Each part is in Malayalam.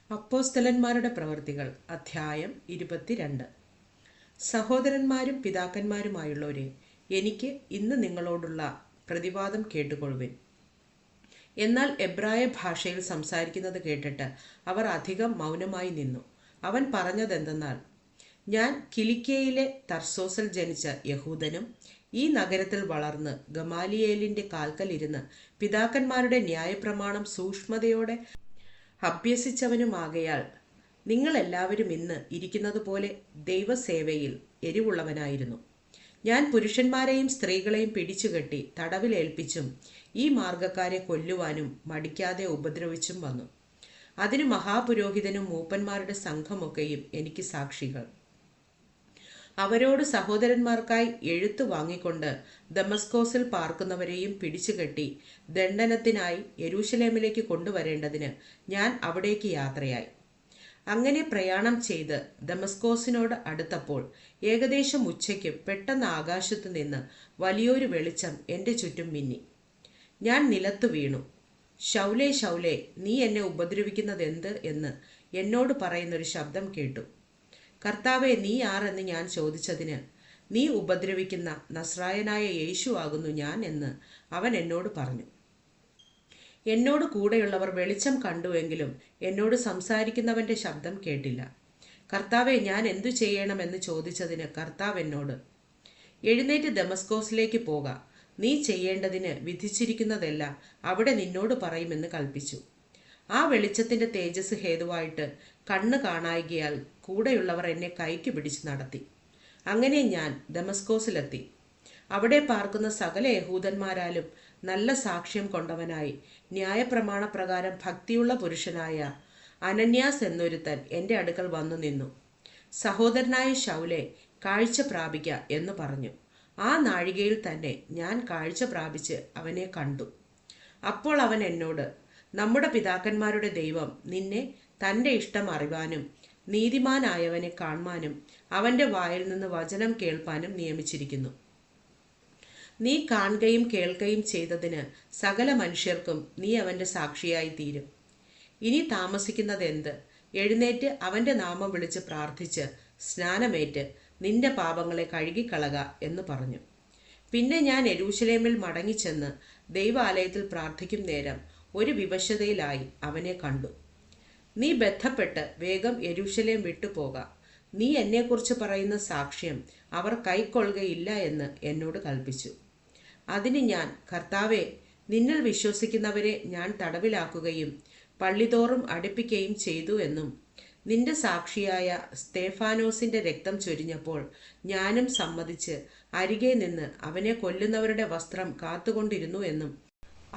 അപ്പോസ്തലന്മാരുടെ പ്രവൃത്തികൾ അധ്യായം 22. സഹോദരന്മാരും പിതാക്കന്മാരുമായുള്ളവരെ, എനിക്ക് ഇന്ന് നിങ്ങളോടുള്ള പ്രതിവാദം കേട്ടുകൊള്ളുവിൻ. എന്നാൽ എബ്രായ ഭാഷയിൽ സംസാരിക്കുന്നത് കേട്ടിട്ട് അവർ അധികം മൗനമായി നിന്നു. അവൻ പറഞ്ഞതെന്തെന്നാൽ, ഞാൻ കിലിക്കയിലെ തർസോസിൽ ജനിച്ച യഹൂദനും ഈ നഗരത്തിൽ വളർന്ന് ഗമാലിയേലിന്റെ കാൽക്കലിരുന്ന് പിതാക്കന്മാരുടെ ന്യായപ്രമാണം സൂക്ഷ്മതയോടെ അഭ്യസിച്ചവനുമാകയാൽ നിങ്ങളെല്ലാവരും ഇന്ന് ഇരിക്കുന്നത് പോലെ ദൈവസേവയിൽ എരിവുള്ളവനായിരുന്നു. ഞാൻ പുരുഷന്മാരെയും സ്ത്രീകളെയും പിടിച്ചുകെട്ടി തടവിലേൽപ്പിച്ചും ഈ മാർഗക്കാരെ കൊല്ലുവാനും മടിക്കാതെ ഉപദ്രവിച്ചും വന്നു. അതിന് മഹാപുരോഹിതനും മൂപ്പന്മാരുടെ സംഘമൊക്കെയും എനിക്ക് സാക്ഷികൾ. അവരോട് സഹോദരന്മാർക്കായി എഴുത്തു വാങ്ങിക്കൊണ്ട് ദമസ്കോസിൽ പാർക്കുന്നവരെയും പിടിച്ചുകെട്ടി ദണ്ഡനത്തിനായി യെരൂശലേമിലേക്ക് കൊണ്ടുവരേണ്ടതിന് ഞാൻ അവിടേക്ക് യാത്രയായി. അങ്ങനെ പ്രയാണം ചെയ്ത് ദമസ്കോസിനോട് അടുത്തപ്പോൾ ഏകദേശം ഉച്ചയ്ക്ക് പെട്ടെന്ന് ആകാശത്തു നിന്ന് വലിയൊരു വെളിച്ചം എൻ്റെ ചുറ്റും മിന്നി. ഞാൻ നിലത്തു വീണു. ശൗലേ, ശൗലേ, നീ എന്നെ ഉപദ്രവിക്കുന്നതെന്ത് എന്ന് എന്നോട് പറയുന്നൊരു ശബ്ദം കേട്ടു. കർത്താവെ, നീ ആരെന്ന് ഞാൻ ചോദിച്ചതിന്, നീ ഉപദ്രവിക്കുന്ന നസ്രായനായ യേശു ആകുന്നു ഞാൻ എന്ന് അവൻ എന്നോട് പറഞ്ഞു. എന്നോട് കൂടെയുള്ളവർ വെളിച്ചം കണ്ടുവെങ്കിലും എന്നോട് സംസാരിക്കുന്നവന്റെ ശബ്ദം കേട്ടില്ല. കർത്താവെ, ഞാൻ എന്തു ചെയ്യണമെന്ന് ചോദിച്ചതിന് കർത്താവ് എന്നോട്, എഴുന്നേറ്റ് ദമസ്കോസിലേക്ക് പോക, നീ ചെയ്യേണ്ടതിന് വിധിച്ചിരിക്കുന്നതെല്ലാം അവിടെ നിന്നോട് പറയുമെന്ന് കൽപ്പിച്ചു. ആ വെളിച്ചത്തിന്റെ തേജസ് ഹേതുവായിട്ട് കണ്ണ് കാണായികയാൽ കൂടെയുള്ളവർ എന്നെ കൈക്ക് പിടിച്ച് നടത്തി. അങ്ങനെ ഞാൻ ദമസ്കോസിലെത്തി. അവിടെ പാർക്കുന്ന സകല യഹൂദന്മാരാലും നല്ല സാക്ഷ്യം കൊണ്ടവനായി ന്യായപ്രമാണപ്രകാരം ഭക്തിയുള്ള പുരുഷനായ അനന്യാസ് എന്നൊരുത്തൻ എൻ്റെ അടുക്കൽ വന്നു നിന്നു. സഹോദരനായ ശൗലേ, കാഴ്ച പ്രാപിക്ക എന്ന് പറഞ്ഞു. ആ നാഴികയിൽ തന്നെ ഞാൻ കാഴ്ച പ്രാപിച്ച് അവനെ കണ്ടു. അപ്പോൾ അവൻ എന്നോട്, നമ്മുടെ പിതാക്കന്മാരുടെ ദൈവം നിന്നെ തൻ്റെ ഇഷ്ടം അറിവാനും നീതിമാനായവനെ കാണുവാനും അവൻ്റെ വായിൽ നിന്ന് വചനം കേൾപ്പാനും നിയമിച്ചിരിക്കുന്നു. നീ കാണുകയും കേൾക്കുകയും ചെയ്തതിന് സകല മനുഷ്യർക്കും നീ അവൻ്റെ സാക്ഷിയായി തീരും. ഇനി താമസിക്കുന്നതെന്ത്? എഴുന്നേറ്റ് അവൻ്റെ നാമം വിളിച്ച് പ്രാർത്ഥിച്ച് സ്നാനമേറ്റ് നിന്റെ പാപങ്ങളെ കഴുകിക്കളക എന്ന് പറഞ്ഞു. പിന്നെ ഞാൻ യെരൂശലേമിൽ മടങ്ങിച്ചെന്ന് ദൈവാലയത്തിൽ പ്രാർത്ഥിക്കും നേരം ഒരു വിവശതയിലായി അവനെ കണ്ടു. നീ ബന്ധപ്പെട്ട് വേഗം യെരൂശലേം വിട്ടുപോക, നീ എന്നെക്കുറിച്ച് പറയുന്ന സാക്ഷ്യം അവർ കൈക്കൊള്ളുകയില്ല എന്ന് എന്നോട് കൽപ്പിച്ചു. അതിന് ഞാൻ, കർത്താവെ, നിന്നിൽ വിശ്വസിക്കുന്നവരെ ഞാൻ തടവിലാക്കുകയും പള്ളിതോറും അടുപ്പിക്കുകയും ചെയ്തു എന്നും നിന്റെ സാക്ഷിയായ സ്തേഫാനോസിന്റെ രക്തം ചൊരിഞ്ഞപ്പോൾ ഞാനും സമ്മതിച്ച് അരികെ നിന്ന് അവനെ കൊല്ലുന്നവരുടെ വസ്ത്രം കാത്തുകൊണ്ടിരുന്നു എന്നും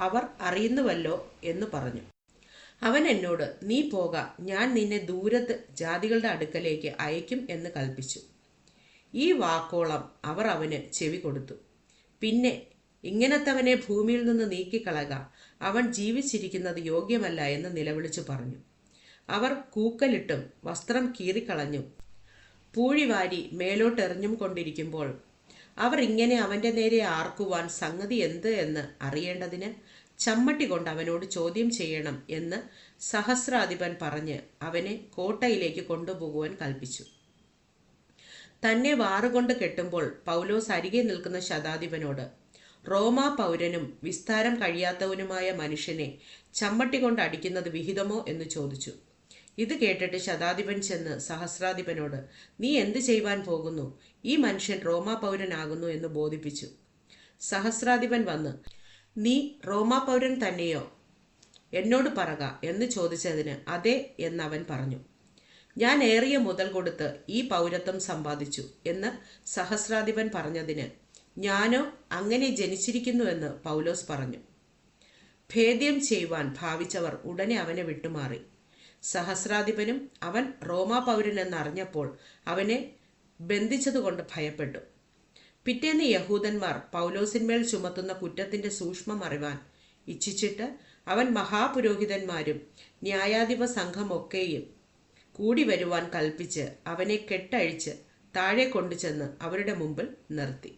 അവർ അറിയുന്നുവല്ലോ എന്ന് പറഞ്ഞു. അവൻ എന്നോട്, നീ പോക, ഞാൻ നിന്നെ ദൂരത്ത് ജാതികളുടെ അടുക്കലേക്ക് അയക്കും എന്ന് കൽപ്പിച്ചു. ഈ വാക്കോളം അവർ അവന് ചെവി കൊടുത്തു. പിന്നെ, ഇങ്ങനത്തവനെ ഭൂമിയിൽ നിന്ന് നീക്കിക്കളക, അവൻ ജീവിച്ചിരിക്കുന്നത് യോഗ്യമല്ല എന്ന് നിലവിളിച്ചു പറഞ്ഞു. അവർ കൂക്കലിട്ടും വസ്ത്രം കീറിക്കളഞ്ഞും പൂഴിവാരി മേലോട്ടെറിഞ്ഞും കൊണ്ടിരിക്കുമ്പോൾ അവർ ഇങ്ങനെ അവൻ്റെ നേരെ ആർക്കുവാൻ സംഗതി എന്ത് എന്ന് അറിയേണ്ടതിന് ചമ്മട്ടി കൊണ്ട് അവനോട് ചോദ്യം ചെയ്യണം എന്ന് സഹസ്രാധിപൻ പറഞ്ഞ് അവനെ കോട്ടയിലേക്ക് കൊണ്ടുപോകുവാൻ കൽപ്പിച്ചു. തന്നെ വാറുകൊണ്ട് കെട്ടുമ്പോൾ പൗലോസ് അരികെ നിൽക്കുന്ന ശതാധിപനോട്, റോമാ പൗരനും വിസ്താരം കഴിയാത്തവനുമായ മനുഷ്യനെ ചമ്മട്ടി കൊണ്ട് അടിക്കുന്നത് വിഹിതമോ എന്ന് ചോദിച്ചു. ഇത് കേട്ടിട്ട് ശതാധിപൻ ചെന്ന് സഹസ്രാധിപനോട്, നീ എന്ത് ചെയ്യുവാൻ പോകുന്നു? ഈ മനുഷ്യൻ റോമാ പൗരനാകുന്നു എന്ന് ബോധിപ്പിച്ചു. സഹസ്രാധിപൻ വന്ന്, നീ റോമാ പൗരൻ തന്നെയോ? എന്നോട് പറക എന്ന് ചോദിച്ചതിന് അതെ എന്നവൻ പറഞ്ഞു. ഞാൻ ഏറിയ മുതൽ കൊടുത്ത് ഈ പൗരത്വം സമ്പാദിച്ചു എന്ന് സഹസ്രാധിപൻ പറഞ്ഞതിന്, ഞാനോ അങ്ങനെ ജനിച്ചിരിക്കുന്നുവെന്ന് പൗലോസ് പറഞ്ഞു. ഭേദ്യം ചെയ്യുവാൻ ഭാവിച്ചവർ ഉടനെ അവനെ വിട്ടുമാറി. സഹസ്രാധിപനും അവൻ റോമാ പൗരൻ എന്നറിഞ്ഞപ്പോൾ അവനെ ബന്ധിച്ചതുകൊണ്ട് ഭയപ്പെട്ടു. പിറ്റേന്ന് യഹൂദന്മാർ പൗലോസിന്മേൽ ചുമത്തുന്ന കുറ്റത്തിന്റെ സൂക്ഷ്മം അറിവാൻ ഇച്ഛിച്ചിട്ട് അവൻ മഹാപുരോഹിതന്മാരും ന്യായാധിപ സംഘമൊക്കെയും കൂടി വരുവാൻ കൽപ്പിച്ച് അവനെ കെട്ടഴിച്ച് താഴെ കൊണ്ടുചെന്ന് അവരുടെ മുമ്പിൽ നിർത്തി.